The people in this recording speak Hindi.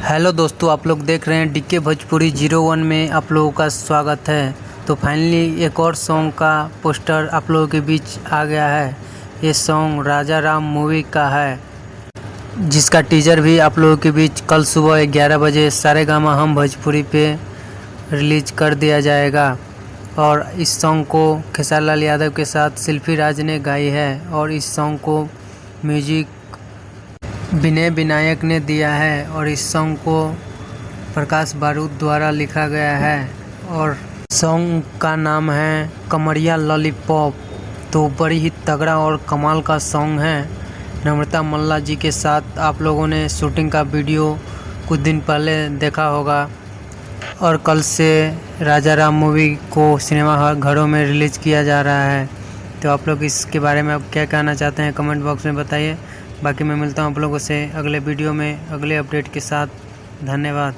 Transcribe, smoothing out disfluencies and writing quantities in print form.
हेलो दोस्तों, आप लोग देख रहे हैं डीके भोजपुरी 01 में आप लोगों का स्वागत है। तो फाइनली एक और सॉन्ग का पोस्टर आप लोगों के बीच आ गया है। ये सॉन्ग राजा राम मूवी का है, जिसका टीजर भी आप लोगों के बीच कल सुबह 11 बजे सारेगामा हम भोजपुरी पे रिलीज कर दिया जाएगा। और इस सॉन्ग को खेसारी लाल यादव के साथ शिल्पी राज ने गाई है और इस सॉन्ग को म्यूजिक विनय विनायक ने दिया है और इस सॉन्ग को प्रकाश बारूद द्वारा लिखा गया है और सॉन्ग का नाम है कमरिया लॉलीपॉप। तो बड़ी ही तगड़ा और कमाल का सॉन्ग है। नम्रता मल्ला जी के साथ आप लोगों ने शूटिंग का वीडियो कुछ दिन पहले देखा होगा और कल से राजा राम मूवी को सिनेमा घरों में रिलीज़ किया जा रहा है। तो आप लोग इसके बारे में अब क्या कहना चाहते हैं कमेंट बॉक्स में बताइए। बाकी मैं मिलता हूँ आप लोगों से अगले वीडियो में अगले अपडेट के साथ। धन्यवाद।